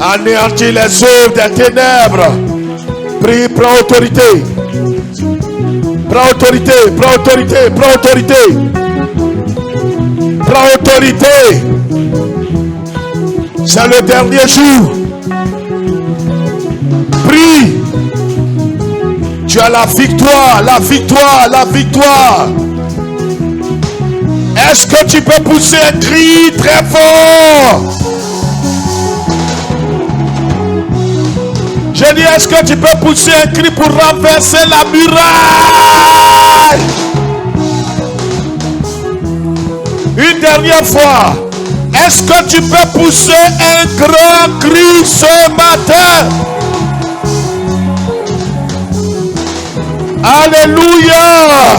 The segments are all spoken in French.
Anéantis les œuvres des ténèbres. Prie, prends autorité. Prends autorité, prends autorité, prends autorité. Prends autorité. C'est le dernier jour. Prie. Tu as la victoire, la victoire, la victoire. Est-ce que tu peux pousser un cri très fort? Je dis, est-ce que tu peux pousser un cri pour renverser la muraille? Une dernière fois. Est-ce que tu peux pousser un grand cri ce matin? Alléluia.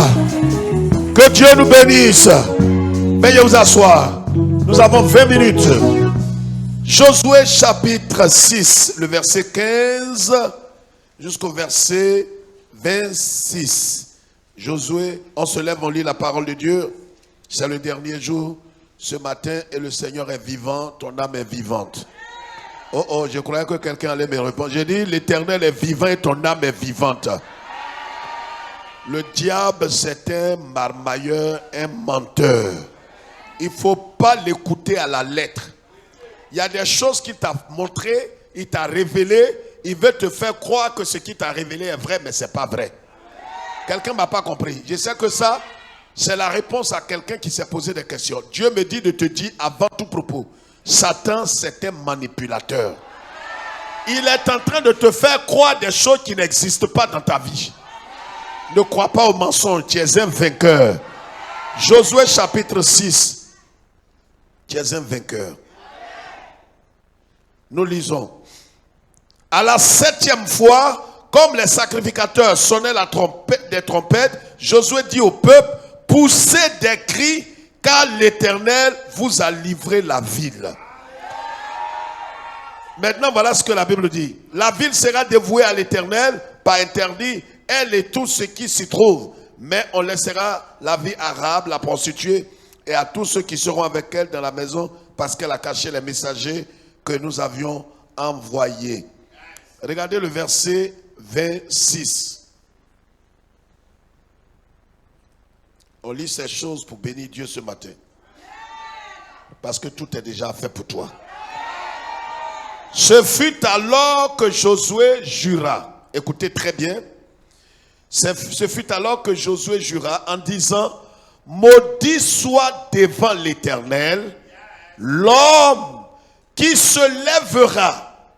Que Dieu nous bénisse. Veuillez vous asseoir. Nous avons 20 minutes. Josué chapitre 6, le verset 15 jusqu'au verset 26. Josué, on se lève, on lit la parole de Dieu. C'est le dernier jour ce matin et le Seigneur est vivant, ton âme est vivante. Oh oh, je croyais que quelqu'un allait me répondre. J'ai dit, l'Éternel est vivant et ton âme est vivante. Le diable, c'est un marmailleur, un menteur. Il ne faut pas l'écouter à la lettre. Il y a des choses qu'il t'a montré, il t'a révélé, il veut te faire croire que ce qu'il t'a révélé est vrai, mais ce n'est pas vrai. Quelqu'un ne m'a pas compris. Je sais que ça, c'est la réponse à quelqu'un qui s'est posé des questions. Dieu me dit de te dire avant tout propos, Satan, c'est un manipulateur. Il est en train de te faire croire des choses qui n'existent pas dans ta vie. Ne crois pas au mensonge, tu es un vainqueur. Josué chapitre 6, tu es un vainqueur. Nous lisons. À la 7e fois, comme les sacrificateurs sonnaient des trompettes, Josué dit au peuple, poussez des cris, car l'Éternel vous a livré la ville. Maintenant, voilà ce que la Bible dit. La ville sera dévouée à l'Éternel, pas interdit, elle et tout ce qui s'y trouve. Mais on laissera la vie arabe, la prostituée, et à tous ceux qui seront avec elle dans la maison, parce qu'elle a caché les messagers que nous avions envoyés. Regardez le verset 26. On lit ces choses pour bénir Dieu ce matin. Parce que tout est déjà fait pour toi. Ce fut alors que Josué jura. Écoutez très bien. Ce fut alors que Josué jura en disant, maudit soit devant l'Éternel l'homme qui se lèvera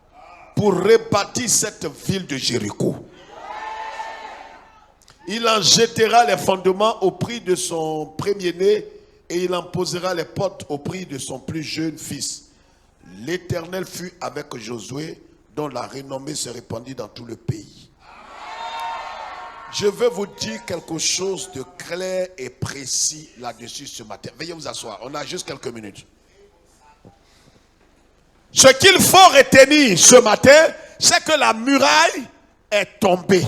pour rebâtir cette ville de Jéricho. Il en jettera les fondements au prix de son premier-né et il en posera les portes au prix de son plus jeune fils. L'Éternel fut avec Josué, dont la renommée se répandit dans tout le pays. Je veux vous dire quelque chose de clair et précis là-dessus ce matin. Veuillez vous asseoir, on a juste quelques minutes. Ce qu'il faut retenir ce matin, c'est que la muraille est tombée.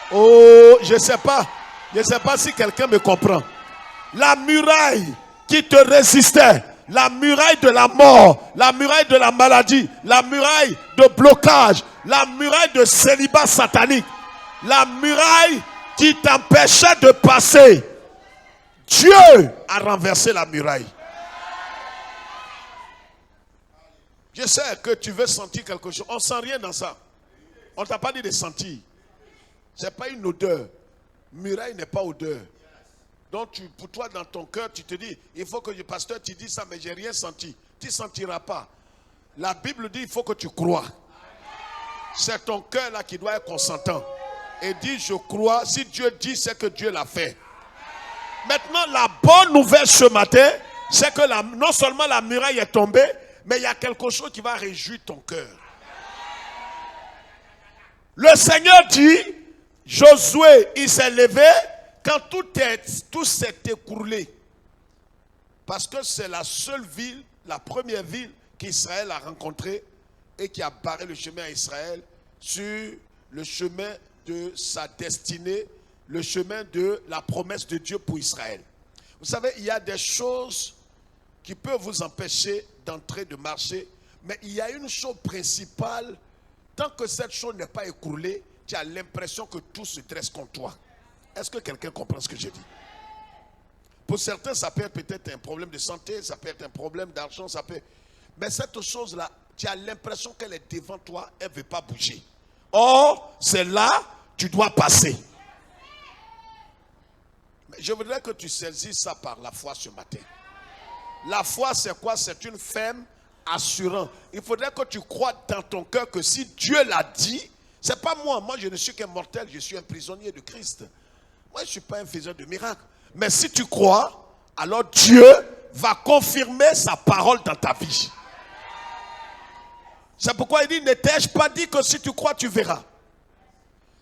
Oh, je ne sais pas si quelqu'un me comprend. La muraille qui te résistait, la muraille de la mort, la muraille de la maladie, la muraille de blocage, la muraille de célibat satanique, la muraille qui t'empêchait de passer. Dieu a renversé la muraille. Je sais que tu veux sentir quelque chose. On ne sent rien dans ça. On ne t'a pas dit de sentir. Ce n'est pas une odeur. Muraille n'est pas odeur. Donc pour toi, dans ton cœur, tu te dis, il faut que le pasteur te dise ça, mais je n'ai rien senti. Tu ne sentiras pas. La Bible dit, il faut que tu crois. C'est ton cœur là qui doit être consentant. Et dit, je crois. Si Dieu dit, c'est que Dieu l'a fait. Maintenant, la bonne nouvelle ce matin, c'est que non seulement la muraille est tombée, mais il y a quelque chose qui va réjouir ton cœur. Le Seigneur dit, Josué, il s'est levé quand tout s'est écroulé. Parce que c'est la seule ville, la première ville qu'Israël a rencontrée et qui a barré le chemin à Israël sur le chemin de sa destinée, le chemin de la promesse de Dieu pour Israël. Vous savez, il y a des choses qui peuvent vous empêcher d'entrer, de marcher, Mais il y a une chose principale. Tant que cette chose n'est pas écroulée, tu as l'impression que tout se dresse contre toi. Est-ce que quelqu'un comprend ce que je dis? Pour certains, ça peut être peut-être un problème de santé, ça peut être un problème d'argent, ça peut... Mais cette chose-là, tu as l'impression qu'elle est devant toi, elle ne veut pas bouger. Or, c'est là, tu dois passer. Mais je voudrais que tu saisisses ça par la foi ce matin. La foi, c'est quoi? C'est une ferme assurance. Il faudrait que tu crois dans ton cœur que si Dieu l'a dit, c'est pas moi. Moi, je ne suis qu'un mortel, je suis un prisonnier de Christ. Moi, je ne suis pas un faiseur de miracles. Mais si tu crois, alors Dieu va confirmer sa parole dans ta vie. C'est pourquoi il dit, ne t'ai-je pas dit que si tu crois, tu verras.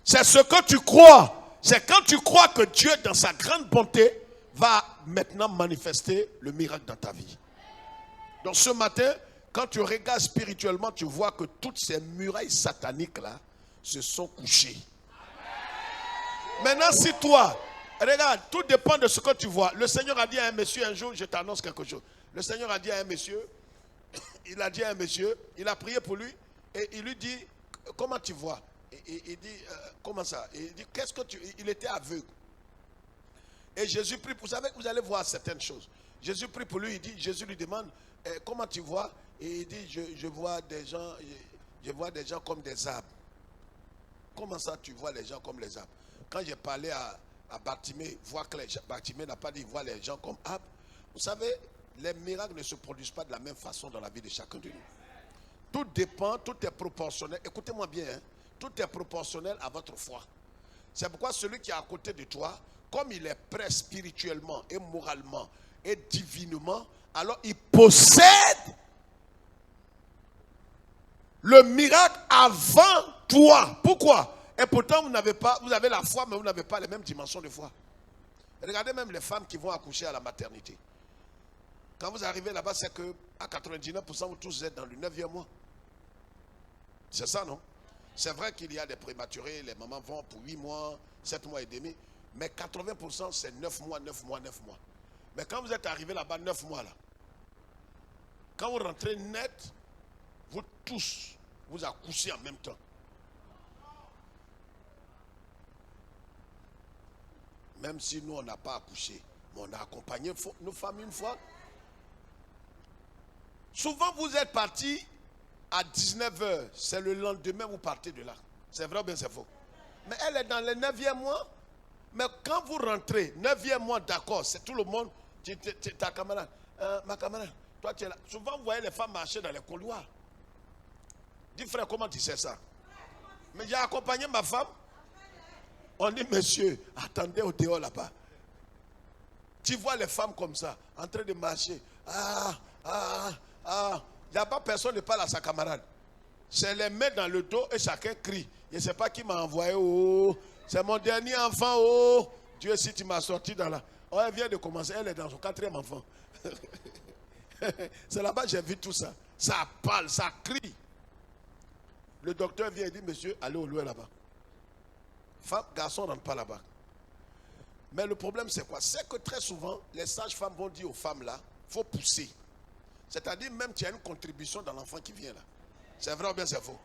C'est ce que tu crois. C'est quand tu crois que Dieu, dans sa grande bonté, va maintenant manifester le miracle dans ta vie. Donc ce matin, quand tu regardes spirituellement, tu vois que toutes ces murailles sataniques-là se sont couchées. Maintenant, si toi, regarde, tout dépend de ce que tu vois. Le Seigneur a dit à un monsieur un jour, je t'annonce quelque chose. Le Seigneur a dit à un monsieur, il a dit à un monsieur, il a prié pour lui, et il lui dit, comment tu vois? Il dit, comment ça? Il dit, qu'est-ce que tu... Il était aveugle. Et Jésus prie, vous savez que vous allez voir certaines choses. Jésus prie pour lui, il dit, Jésus lui demande, comment tu vois? Et il dit, je vois des gens comme des arbres. Comment ça tu vois les gens comme les arbres? Quand j'ai parlé à Bartimée, voir que Bartimée n'a pas dit voir les gens comme arbres. Vous savez, les miracles ne se produisent pas de la même façon dans la vie de chacun de nous. Tout dépend, tout est proportionnel. Écoutez-moi bien, hein, tout est proportionnel à votre foi. C'est pourquoi celui qui est à côté de toi, comme il est prêt spirituellement et moralement et divinement, alors il possède le miracle avant toi. Pourquoi? Et pourtant vous avez la foi, mais vous n'avez pas les mêmes dimensions de foi. Regardez même les femmes qui vont accoucher à la maternité. Quand vous arrivez là-bas, c'est que à 99%, vous tous êtes dans le 9e mois. C'est ça, non? C'est vrai qu'il y a des prématurés, les mamans vont pour 8 mois, 7 mois et demi, mais 80% c'est 9 mois, 9 mois, 9 mois. Mais quand vous êtes arrivé là-bas, 9 mois là, quand vous rentrez net, vous tous, vous accouchez en même temps. Même si nous, on n'a pas accouché, mais on a accompagné nos femmes une fois. Souvent, vous êtes partis à 19h, c'est le lendemain vous partez de là. C'est vrai ou bien c'est faux? Mais elle est dans le 9e mois. Mais quand vous rentrez, 9e mois, d'accord, c'est tout le monde, ta camarade, ma camarade, toi tu es là. Souvent, vous voyez les femmes marcher dans les couloirs. Dis frère, comment tu sais ça? Mais j'ai accompagné ma femme. On dit, monsieur, attendez au dehors là-bas. Tu vois les femmes comme ça, en train de marcher. Il n'y a pas personne qui parle à sa camarade. C'est les mains dans le dos et chacun crie. Je ne sais pas qui m'a envoyé. Oh, c'est mon dernier enfant. Oh, Dieu, si tu m'as sorti dans la... Oh, elle vient de commencer, elle est dans son 4e enfant. C'est là-bas que j'ai vu tout ça. Ça parle, ça crie. Le docteur vient et dit, monsieur, allez au loin là-bas. Femme, garçon, ne rentre pas là-bas. Mais le problème, c'est quoi? C'est que très souvent, les sages-femmes vont dire aux femmes là, il faut pousser. C'est-à-dire même qu'il y a une contribution dans l'enfant qui vient là. C'est vrai ou bien c'est faux?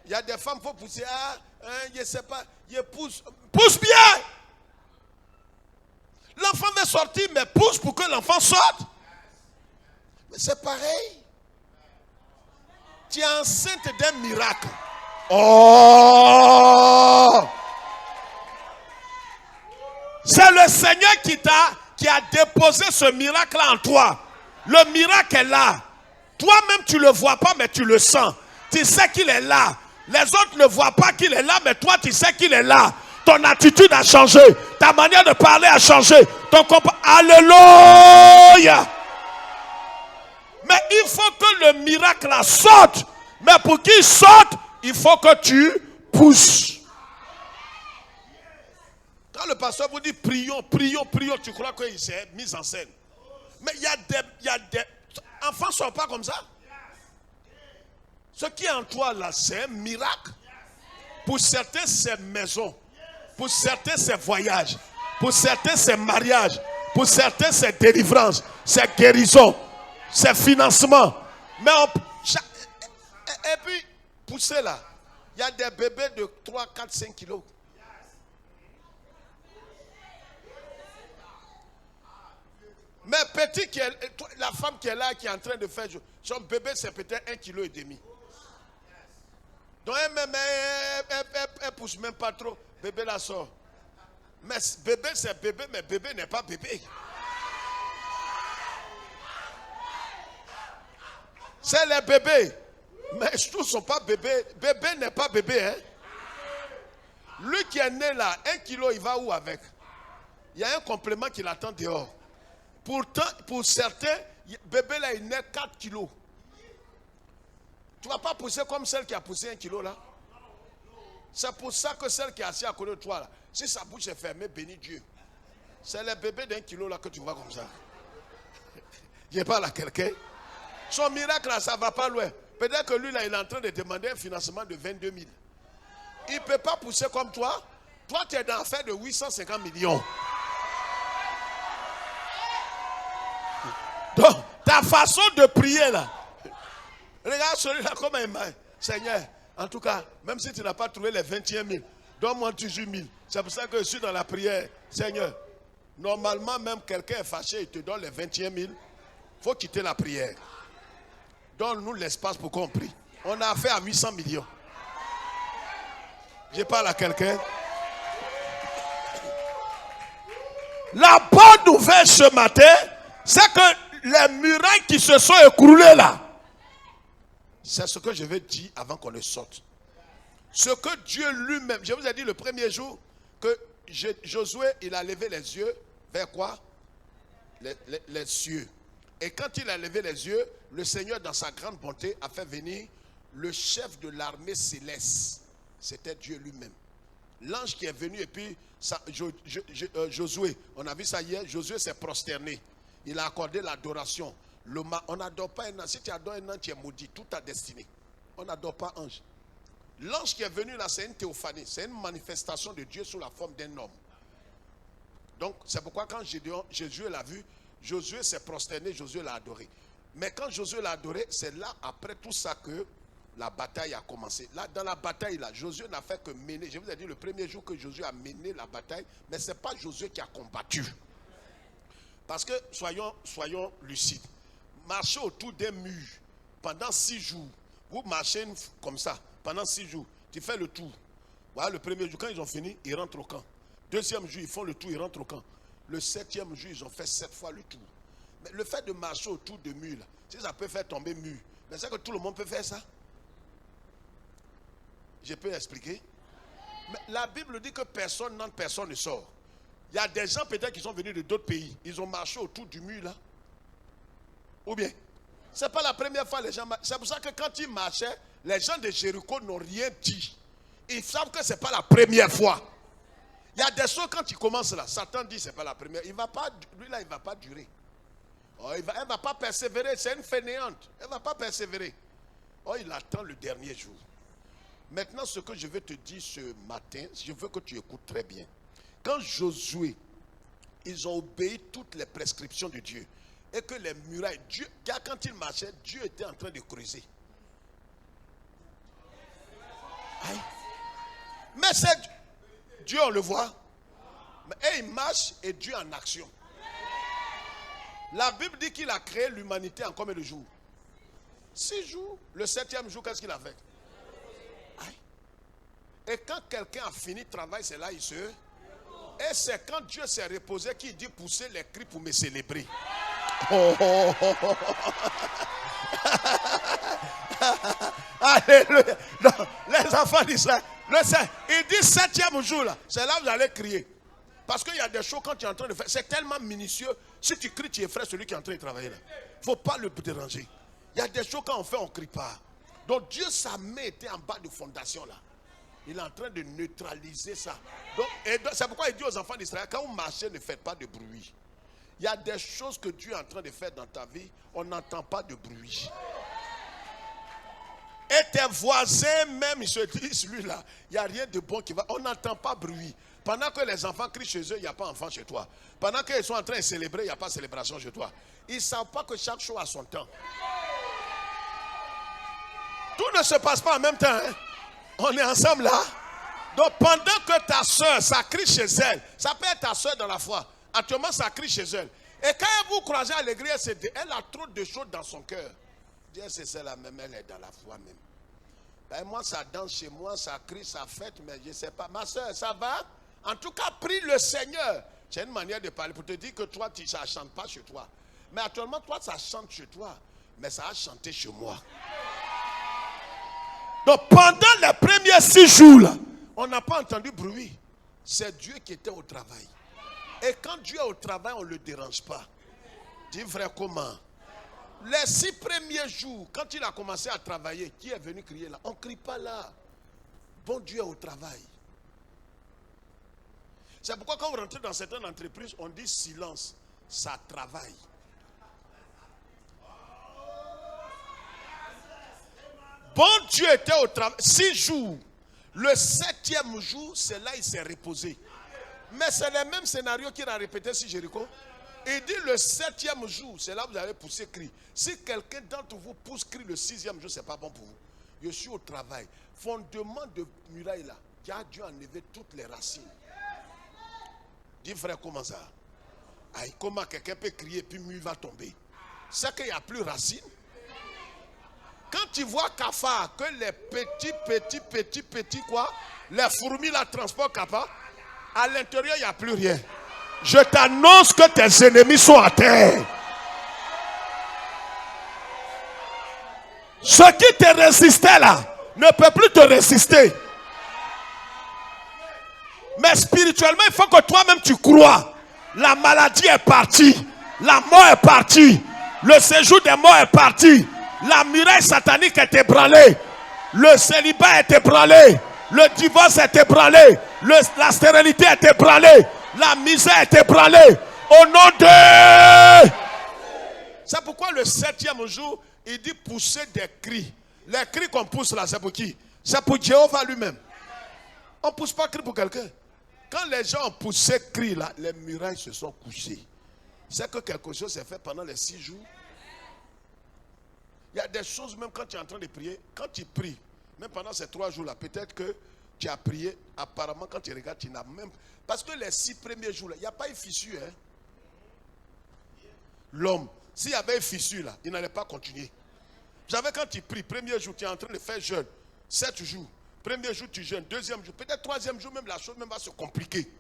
Il y a des femmes, il faut pousser. Je ne sais pas, je pousse. Pousse bien! L'enfant veut sortir, mais pousse pour que l'enfant sorte. Mais c'est pareil. Tu es enceinte d'un miracle. Oh! C'est le Seigneur qui a déposé ce miracle en toi. Le miracle est là. Toi-même, tu ne le vois pas, mais tu le sens. Tu sais qu'il est là. Les autres ne voient pas qu'il est là, mais toi, tu sais qu'il est là. Ton attitude a changé. Ta manière de parler a changé. Alléluia. Mais il faut que le miracle sorte. Mais pour qu'il sorte, il faut que tu pousses. Quand le pasteur vous dit prions, prions, prions, tu crois qu'il s'est mis en scène. Mais il y a des enfants ne sont pas comme ça. Ce qui est en toi là, c'est un miracle. Pour certains, c'est maison. Pour certains, c'est voyage. Pour certains, c'est mariage. Pour certains, c'est délivrance. C'est guérison. C'est financement. Mais Et puis, pousser là, il y a des bébés de 3, 4, 5 kilos. Mais petit, la femme qui est là, qui est en train de faire, son bébé, c'est peut-être 1,5 kg. Donc, elle pousse même pas trop. Bébé la sort. Mais bébé, c'est bébé, mais bébé n'est pas bébé. C'est les bébés. Mais tous ne sont pas bébés. Bébé n'est pas bébé. Hein? Lui qui est né là, 1 kilo, il va où avec? Il y a un complément qui l'attend dehors. Pourtant, pour certains, bébé là, il naît 4 kilos. Tu ne vas pas pousser comme celle qui a poussé 1 kilo là. C'est pour ça que celle qui est assise à côté de toi là, si sa bouche est fermée, bénis Dieu. C'est les bébés d'1 kilo là que tu vois comme ça. Je parle à quelqu'un. Son miracle là, ça ne va pas loin. Peut-être que lui là, il est en train de demander un financement de 22 000. Il ne peut pas pousser comme toi. Toi, tu es dans l'affaire de 850 millions. Donc, ta façon de prier là. Regarde celui-là comme un main. Seigneur, en tout cas, même si tu n'as pas trouvé les 21 000, donne-moi 18 000. C'est pour ça que je suis dans la prière. Seigneur, normalement, même quelqu'un est fâché, il te donne les 21 000. Il faut quitter la prière. Donne-nous l'espace pour qu'on prie. On a affaire à 800 millions. Je parle à quelqu'un. La bonne nouvelle ce matin, c'est que les murailles qui se sont écroulées là, c'est ce que je vais dire avant qu'on ne sorte. Ce que Dieu lui-même, je vous ai dit le premier jour que Josué, il a levé les yeux vers quoi? Les cieux. Et quand il a levé les yeux, le Seigneur dans sa grande bonté a fait venir le chef de l'armée céleste. C'était Dieu lui-même. L'ange qui est venu et puis Josué, on a vu ça hier, Josué s'est prosterné. Il a accordé l'adoration. On n'adore pas un ange. Si tu adores un ange, tu es maudit. Toute ta destinée. On n'adore pas ange. L'ange qui est venu là, c'est une théophanie. C'est une manifestation de Dieu sous la forme d'un homme. Donc, c'est pourquoi quand Jésus l'a vu, Josué s'est prosterné, Josué l'a adoré. Mais quand Josué l'a adoré, c'est là, après tout ça, que la bataille a commencé. Là, dans la bataille, là, Josué n'a fait que mener. Je vous ai dit le premier jour que Josué a mené la bataille, mais ce n'est pas Josué qui a combattu. Parce que, soyons lucides. Marchez autour d'un mur pendant 6 jours. Vous marchez comme ça pendant 6 jours. Tu fais le tour. Voilà, le premier jour, quand ils ont fini, ils rentrent au camp. Deuxième jour, ils font le tour, ils rentrent au camp. Le 7e jour, ils ont fait 7 fois le tour. Mais le fait de marcher autour de mur, si ça peut faire tomber mur, mais c'est que tout le monde peut faire ça. Je peux expliquer. Mais la Bible dit que personne n'entre, personne ne sort. Il y a des gens peut-être qui sont venus de d'autres pays. Ils ont marché autour du mur là. Ou bien, ce n'est pas la première fois les gens marchent. C'est pour ça que quand ils marchaient, les gens de Jéricho n'ont rien dit. Ils savent que ce n'est pas la première fois. Il y a des choses quand ils commencent là. Satan dit que ce n'est pas la première. Il va pas, lui là, il ne va pas durer. Oh, elle ne va pas persévérer. C'est une fainéante. Elle ne va pas persévérer. Oh, il attend le dernier jour. Maintenant, ce que je vais te dire ce matin, je veux que tu écoutes très bien. Quand Josué, ils ont obéi toutes les prescriptions de Dieu. Et que les murailles, Dieu, quand il marchait, Dieu était en train de creuser. Aïe. Mais c'est Dieu, on le voit. Et il marche et Dieu en action. La Bible dit qu'il a créé l'humanité en combien de jours? 6 jours. Le 7e jour, qu'est-ce qu'il a fait? Aïe. Et quand quelqu'un a fini le travail, c'est là il se... Et c'est quand Dieu s'est reposé qu'il dit pousser les cris pour me célébrer. Oh. Alléluia. Non, les enfants d'Israël, il dit 7e jour là, c'est là où vous allez crier. Parce qu'il y a des choses quand tu es en train de faire, c'est tellement minutieux. Si tu cries, tu effraies celui qui est en train de travailler là. Il ne faut pas le déranger. Il y a des choses quand on fait, on ne crie pas. Donc Dieu, sa main était en bas de fondation là. Il est en train de neutraliser ça. Donc, c'est pourquoi il dit aux enfants d'Israël, quand vous marchez, ne faites pas de bruit. Il y a des choses que Dieu est en train de faire dans ta vie, on n'entend pas de bruit. Et tes voisins même, ils se disent, lui là, il n'y a rien de bon qui va. On n'entend pas bruit. Pendant que les enfants crient chez eux, il n'y a pas d'enfant chez toi. Pendant qu'ils sont en train de célébrer, il n'y a pas de célébration chez toi. Ils ne savent pas que chaque chose a son temps. Tout ne se passe pas en même temps. Hein. On est ensemble là. Donc pendant que ta soeur, ça crie chez elle, ça peut être ta soeur dans la foi. Actuellement, ça crie chez elle. Et quand vous croisez à l'église, elle a trop de choses dans son cœur. Dieu, c'est celle-là même, elle est dans la foi même. Ben, moi, ça danse chez moi, ça crie, ça fête, mais je ne sais pas. Ma soeur, ça va? En tout cas, prie le Seigneur. C'est une manière de parler pour te dire que toi, ça ne chante pas chez toi. Mais actuellement, toi, ça chante chez toi. Mais ça a chanté chez moi. Donc, pendant les premiers 6 jours, là, on n'a pas entendu bruit. C'est Dieu qui était au travail. Et quand Dieu est au travail, on ne le dérange pas. Dis frère, comment? Les 6 premiers jours, quand il a commencé à travailler, qui est venu crier là? On ne crie pas là. Bon Dieu est au travail. C'est pourquoi quand vous rentrez dans certaines entreprises, on dit silence. Ça travaille. Bon Dieu était au travail. 6 jours. Le 7e jour, c'est là il s'est reposé. Mais c'est le même scénario qu'il a répété sur Jéricho. Il dit le 7e jour, c'est là que vous allez pousser cri. Si quelqu'un d'entre vous pousse cri le 6e jour, ce n'est pas bon pour vous. Je suis au travail. Fondement de muraille là, qui a dû enlever toutes les racines. Dis frère, comment ça? Aïe, comment quelqu'un peut crier et puis mur va tomber? C'est qu'il n'y a plus racine. Quand tu vois cafard, que les petits quoi, les fourmis la transportent cafard, à l'intérieur il n'y a plus rien. Je t'annonce que tes ennemis sont à terre. Ceux qui te résistaient là ne peuvent plus te résister. Mais spirituellement, il faut que toi-même tu crois. La maladie est partie. La mort est partie. Le séjour des morts est parti. La muraille satanique est ébranlée. Le célibat est ébranlé. Le divorce est ébranlé. La stérilité est ébranlée. La misère est ébranlée. Au nom de... C'est pourquoi le 7e jour, il dit pousser des cris. Les cris qu'on pousse là, c'est pour qui? C'est pour Jéhovah lui-même. On ne pousse pas cri pour quelqu'un. Quand les gens ont poussé cri là, les murailles se sont couchées. C'est que quelque chose s'est fait pendant les 6 jours. Il y a des choses, même quand tu es en train de prier, quand tu pries, même pendant ces 3 jours là, peut-être que tu as prié, apparemment quand tu regardes, tu n'as même... Parce que les 6 premiers jours là, il n'y a pas une fissure. Hein? L'homme, s'il y avait une fissure là, il n'allait pas continuer. Vous savez, quand tu pries, premier jour, tu es en train de faire jeûne, 7 jours. Premier jour, tu jeûnes, 2e jour, peut-être 3e jour, même la chose même va se compliquer.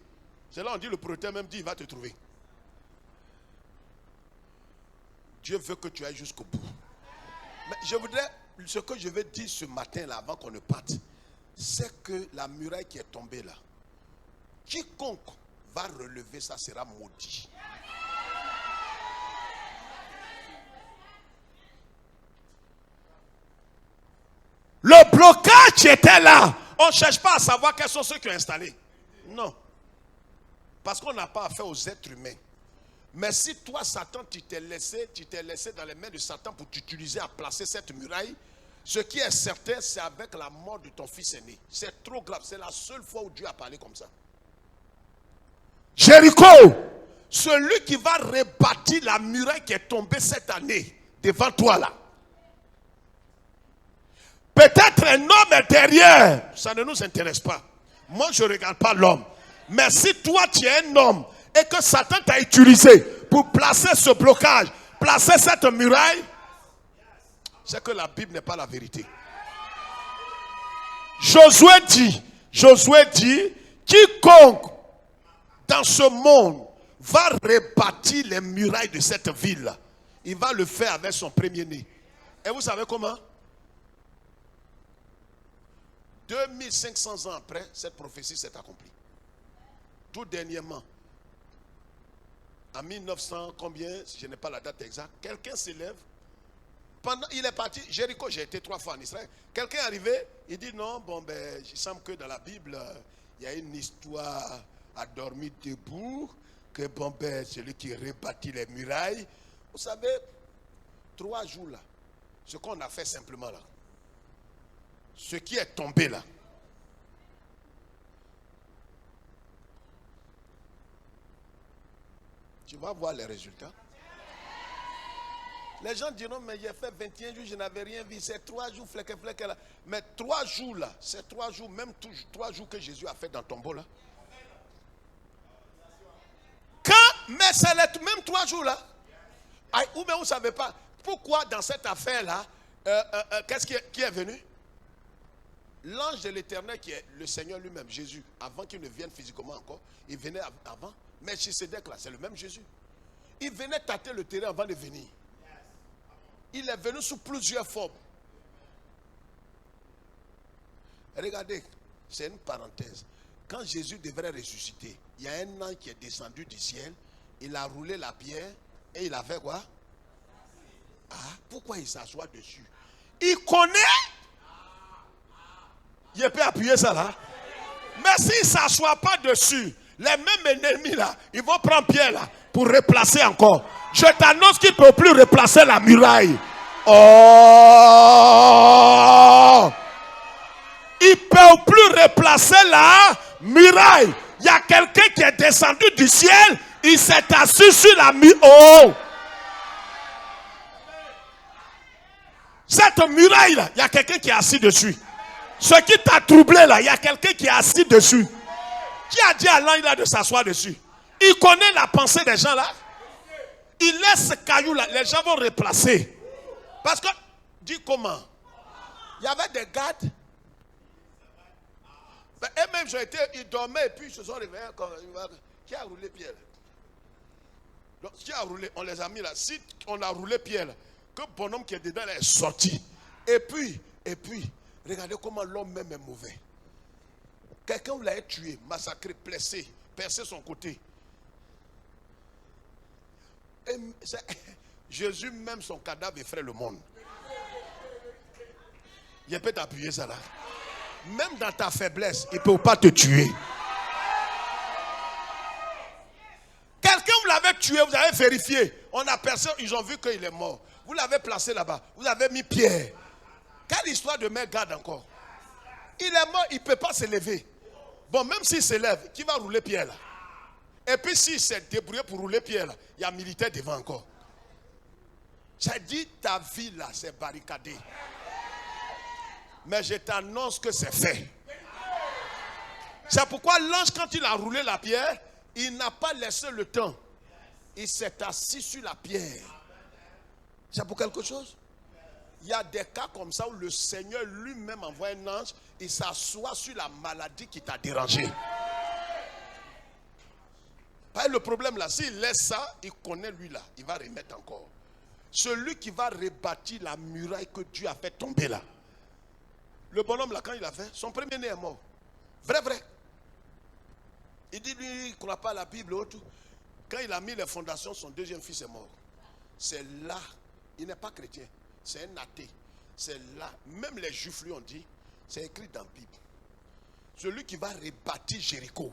C'est là on dit, le prophète même dit, il va te trouver. Dieu veut que tu ailles jusqu'au bout. Mais je voudrais, ce que je vais dire ce matin là, avant qu'on ne parte, c'est que la muraille qui est tombée là, quiconque va relever ça sera maudit. Le blocage était là. On ne cherche pas à savoir quels sont ceux qui ont installé. Non. Parce qu'on n'a pas affaire aux êtres humains. Mais si toi, Satan, tu t'es laissé dans les mains de Satan pour t'utiliser à placer cette muraille, ce qui est certain, c'est avec la mort de ton fils aîné. C'est trop grave. C'est la seule fois où Dieu a parlé comme ça. Jéricho, celui qui va rebâtir la muraille qui est tombée cette année devant toi là. Peut-être un homme est derrière. Ça ne nous intéresse pas. Moi, je ne regarde pas l'homme. Mais si toi, tu es un homme et que Satan t'a utilisé pour placer ce blocage, placer cette muraille, c'est que la Bible n'est pas la vérité. Josué dit, quiconque dans ce monde va rebâtir les murailles de cette ville, il va le faire avec son premier-né. Et vous savez comment? 2500 ans après, cette prophétie s'est accomplie. Tout dernièrement, en 1900, combien, je n'ai pas la date exacte, quelqu'un s'élève. Il est parti, Jéricho, j'ai été 3 fois en Israël. Quelqu'un est arrivé, il dit non, bon ben, il semble que dans la Bible, il y a une histoire à dormir debout, que bon ben, celui qui rebâtit les murailles. Vous savez, 3 jours là, ce qu'on a fait simplement là, ce qui est tombé là. Tu vas voir les résultats. Les gens diront, mais j'ai fait 21 jours, je n'avais rien vu. C'est 3 jours, fleque là. Mais 3 jours là, c'est 3 jours, même 3 jours que Jésus a fait dans ton tombeau là. Mais c'est les même 3 jours là. Ou bien vous ne savez pas pourquoi dans cette affaire là, qu'est-ce qui est venu? L'ange de l'Éternel qui est le Seigneur lui-même, Jésus, avant qu'il ne vienne physiquement encore, il venait avant. Mais Melchisedec là, c'est le même Jésus. Il venait tâter le terrain avant de venir. Il est venu sous plusieurs formes. Regardez, c'est une parenthèse. Quand Jésus devrait ressusciter, il y a un ange qui est descendu du ciel, il a roulé la pierre et il a fait quoi? Pourquoi il s'assoit dessus? Il connaît. Il peut appuyer ça là. Mais s'il ne s'assoit pas dessus, les mêmes ennemis là, ils vont prendre Pierre là pour replacer encore. Je t'annonce qu'il ne peut plus replacer la muraille. Oh! Il ne peut plus replacer la muraille. Il y a quelqu'un qui est descendu du ciel, il s'est assis sur la muraille. Oh! Cette muraille là, il y a quelqu'un qui est assis dessus. Ce qui t'a troublé là, il y a quelqu'un qui est assis dessus. Qui a dit à l'ange là de s'asseoir dessus? Il connaît la pensée des gens là. Il laisse ce caillou là, les gens vont replacer. Parce que, dis comment? Il y avait des gardes. Eux-mêmes, ils dormaient et puis ils se sont réveillés. Qui a roulé Pierre? Donc, qui a roulé? On les a mis là. Si on a roulé Pierre, que le bonhomme qui est dedans là est sorti. Et puis, regardez comment l'homme même est mauvais. Quelqu'un vous l'a tué, massacré, blessé, percé son côté. Jésus même son cadavre effraie le monde. Il peut t'appuyer ça là. Même dans ta faiblesse, il ne peut pas te tuer. Quelqu'un vous l'avez tué, vous avez vérifié. On a personne, ils ont vu qu'il est mort. Vous l'avez placé là-bas. Vous avez mis Pierre. Quelle histoire de mec garde encore? Il est mort, il ne peut pas se lever. Bon, même s'il se lève, qui va rouler Pierre là? Et puis s'il s'est débrouillé pour rouler Pierre là, il y a un militaire devant encore. J'ai dit ta vie là, c'est barricadé. Mais je t'annonce que c'est fait. C'est pourquoi l'ange, quand il a roulé la pierre, il n'a pas laissé le temps. Il s'est assis sur la pierre. C'est pour quelque chose? Il y a des cas comme ça où le Seigneur lui-même envoie un ange, il s'assoit sur la maladie qui t'a dérangé. Pas le problème là, s'il laisse ça, il connaît lui là, il va remettre encore. Celui qui va rebâtir la muraille que Dieu a fait tomber là. Le bonhomme là, quand il a fait, son premier-né est mort. Vrai. Il dit lui, il ne croit pas à la Bible ou tout. Quand il a mis les fondations, son deuxième fils est mort. C'est là, il n'est pas chrétien. C'est un athée. C'est là, même les juifs lui ont dit, c'est écrit dans la Bible. Celui qui va rebâtir Jéricho,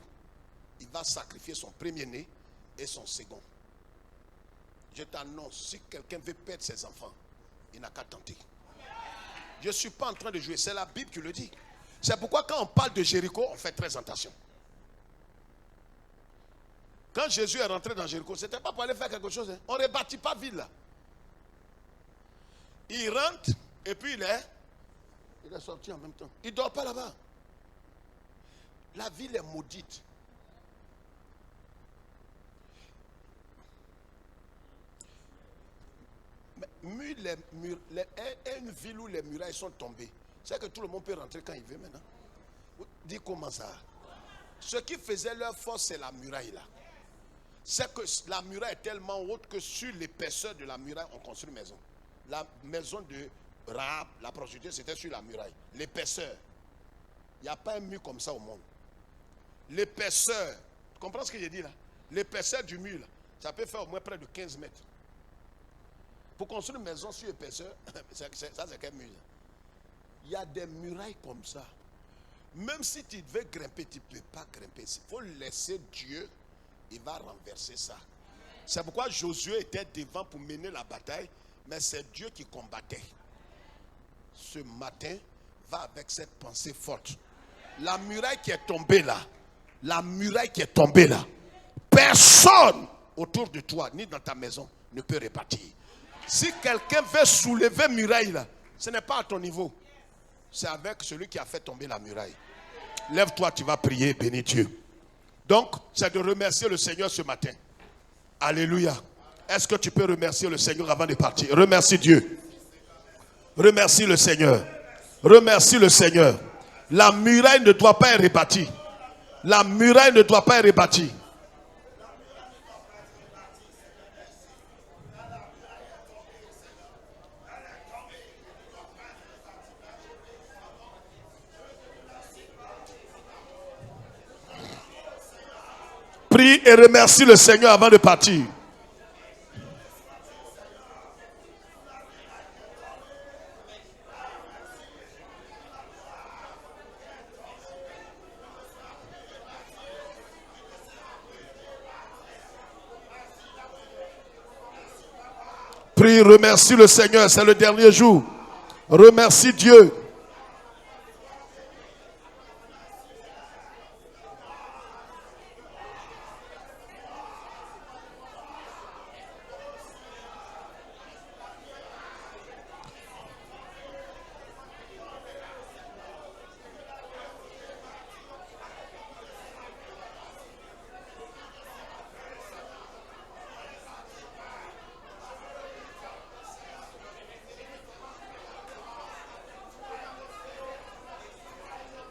il va sacrifier son premier-né et son second. Je t'annonce, si quelqu'un veut perdre ses enfants, il n'a qu'à tenter. Je ne suis pas en train de jouer, c'est la Bible qui le dit. C'est pourquoi quand on parle de Jéricho, on fait très attention. Quand Jésus est rentré dans Jéricho, ce n'était pas pour aller faire quelque chose. Hein. On ne rebâtit pas ville là. Il rentre et puis il est sorti en même temps. Il ne dort pas là-bas. La ville est maudite. Une ville où les murailles sont tombées, c'est que tout le monde peut rentrer quand il veut maintenant. Dis comment ça? Ce qui faisait leur force, c'est la muraille là. C'est que la muraille est tellement haute que sur l'épaisseur de la muraille, on construit une maison. La maison de Rahab, la prostituée, c'était sur la muraille. L'épaisseur. Il n'y a pas un mur comme ça au monde. L'épaisseur, tu comprends ce que j'ai dit là? L'épaisseur du mur là, ça peut faire au moins près de 15 mètres. Pour construire une maison sur épaisseur, ça c'est quel mur? Il y a des murailles comme ça. Même si tu devais grimper, tu ne peux pas grimper. Il faut laisser Dieu, il va renverser ça. C'est pourquoi Josué était devant pour mener la bataille, mais c'est Dieu qui combattait. Ce matin, va avec cette pensée forte. La muraille qui est tombée là, personne autour de toi, ni dans ta maison, ne peut rebâtir. Si quelqu'un veut soulever muraille là, ce n'est pas à ton niveau. C'est avec celui qui a fait tomber la muraille. Lève-toi, tu vas prier, bénis Dieu. Donc, c'est de remercier le Seigneur ce matin. Alléluia. Est-ce que tu peux remercier le Seigneur avant de partir? Remercie Dieu. Remercie le Seigneur. Remercie le Seigneur. La muraille ne doit pas être rebâtie. La muraille ne doit pas être rebâtie. Prie et remercie le Seigneur avant de partir. Prie, remercie le Seigneur, c'est le dernier jour. Remercie Dieu.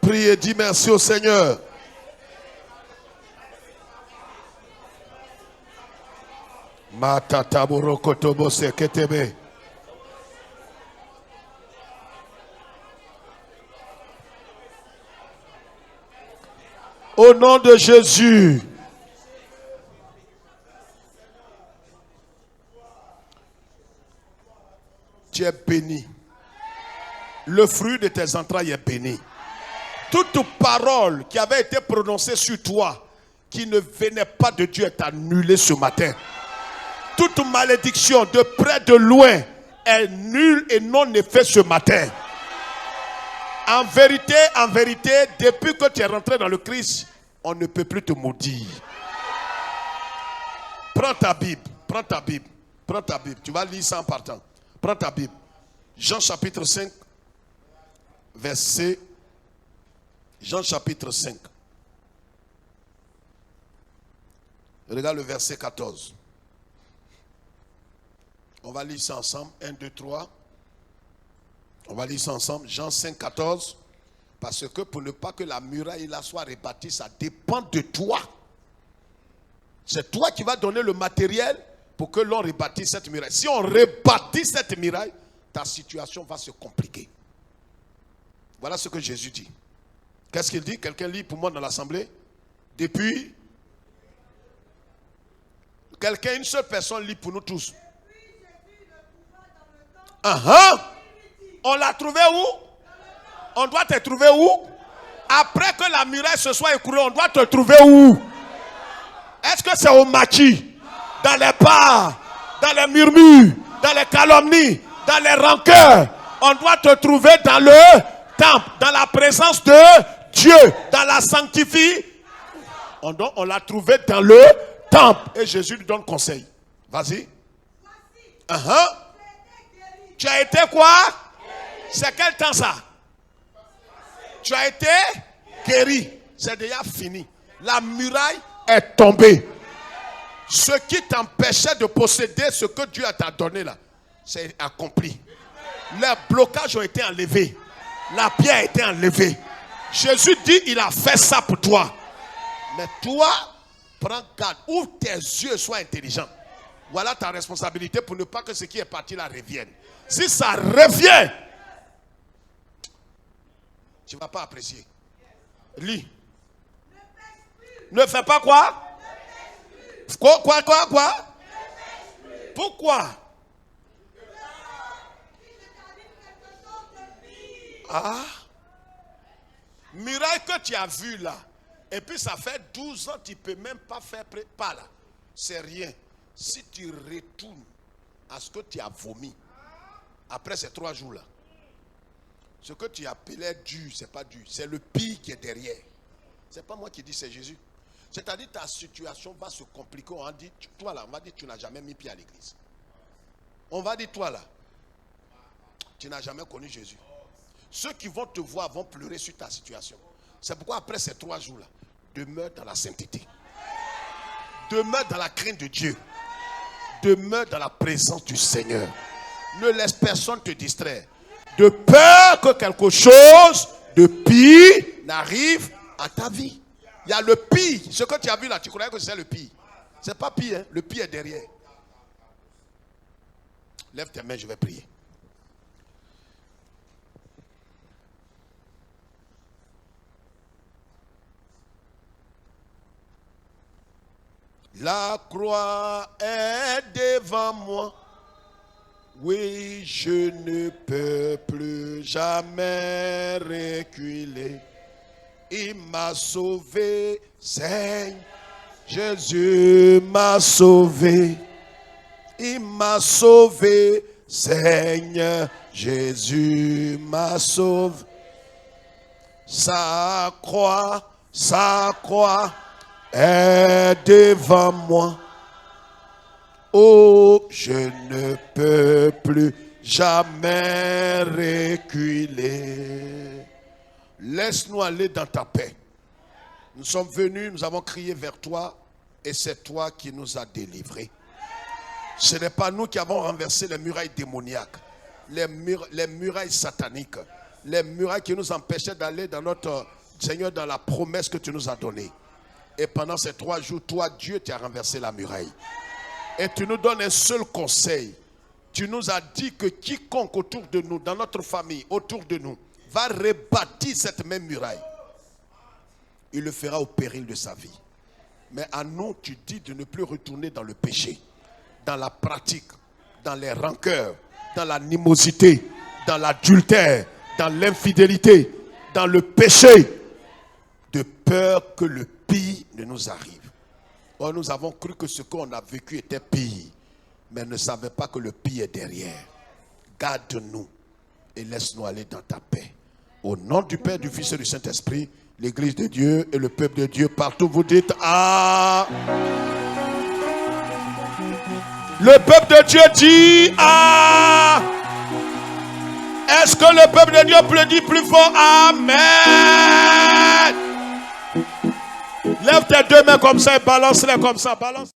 Prie et dis merci au Seigneur. Au nom de Jésus. Tu es béni. Le fruit de tes entrailles est béni. Toute parole qui avait été prononcée sur toi, qui ne venait pas de Dieu, est annulée ce matin. Toute malédiction de près de loin est nulle et non effet ce matin. En vérité, depuis que tu es rentré dans le Christ, on ne peut plus te maudire. Prends ta Bible, prends ta Bible, prends ta Bible. Tu vas lire ça en partant. Prends ta Bible. Jean chapitre 5, verset... Jean chapitre 5. Regarde le verset 14. On va lire ça ensemble. 1, 2, 3. On va lire ça ensemble. Jean 5, 14. Parce que pour ne pas que la muraille là soit rebâtie, ça dépend de toi. C'est toi qui vas donner le matériel pour que l'on rebâtisse cette muraille. Si on rebâtit cette muraille, ta situation va se compliquer. Voilà ce que Jésus dit. Qu'est-ce qu'il dit? Quelqu'un lit pour moi dans l'assemblée? Depuis? Quelqu'un, une seule personne lit pour nous tous. On l'a trouvé où? On doit te trouver où? Après que la muraille se soit écroulée, on doit te trouver où? Est-ce que c'est au maquis? Dans les pas, dans les murmures, dans les calomnies, dans les rancœurs? On doit te trouver dans le temple, dans la présence de Dieu, dans la sanctification. On l'a trouvé dans le temple. Et Jésus lui donne conseil. Vas-y. Tu as été quoi? C'est quel temps ça? Tu as été guéri. C'est déjà fini. La muraille est tombée. Ce qui t'empêchait de posséder ce que Dieu t'a donné là, c'est accompli. Les blocages ont été enlevés. La pierre a été enlevée. Jésus dit, il a fait ça pour toi. Mais toi, prends garde. Ouvre tes yeux, sois intelligent. Voilà ta responsabilité pour ne pas que ce qui est parti là revienne. Si ça revient, tu ne vas pas apprécier. Lis. Ne fais pas quoi? Quoi? Pourquoi? Miracle que tu as vu là, et puis ça fait 12 ans, tu ne peux même pas faire pas là. C'est rien. Si tu retournes à ce que tu as vomi, après ces 3 jours là, ce que tu appelais dur, ce n'est pas dur. C'est le pire qui est derrière. Ce n'est pas moi qui dis, c'est Jésus. C'est-à-dire ta situation va se compliquer. On dit, toi là, on va dire, tu n'as jamais mis pied à l'église. On va dire, toi là, tu n'as jamais connu Jésus. Ceux qui vont te voir vont pleurer sur ta situation. C'est pourquoi après ces 3 jours-là, demeure dans la sainteté. Demeure dans la crainte de Dieu. Demeure dans la présence du Seigneur. Ne laisse personne te distraire. De peur que quelque chose de pire n'arrive à ta vie. Il y a le pire. Ce que tu as vu là, tu croyais que c'est le pire. Ce n'est pas pire, hein? Le pire est derrière. Lève tes mains, je vais prier. La croix est devant moi. Oui, je ne peux plus jamais reculer. Il m'a sauvé, Seigneur. Jésus m'a sauvé. Il m'a sauvé, Seigneur. Jésus m'a sauvé. Sa croix est devant moi. Oh, je ne peux plus jamais reculer. Laisse-nous aller dans ta paix. Nous sommes venus, nous avons crié vers toi et c'est toi qui nous as délivrés. Ce n'est pas nous qui avons renversé les murailles démoniaques, les murailles sataniques, les murailles qui nous empêchaient d'aller dans notre Seigneur, dans la promesse que tu nous as donnée. Et pendant ces 3 jours, toi, Dieu, tu as renversé la muraille. Et tu nous donnes un seul conseil. Tu nous as dit que quiconque autour de nous, dans notre famille, autour de nous, va rebâtir cette même muraille. Il le fera au péril de sa vie. Mais à nous, tu dis de ne plus retourner dans le péché, dans la pratique, dans les rancœurs, dans l'animosité, dans l'adultère, dans l'infidélité, dans le péché, de peur que le pire ne nous arrive. Or, nous avons cru que ce qu'on a vécu était pire, mais ne savaient pas que le pire est derrière. Garde-nous et laisse-nous aller dans ta paix. Au nom du Père, du Fils et du Saint-Esprit, l'Église de Dieu et le peuple de Dieu, partout vous dites ah. Le peuple de Dieu dit ah. Est-ce que le peuple de Dieu peut dire plus fort amen? Lève tes 2 mains comme ça et balance-les comme ça. Balance.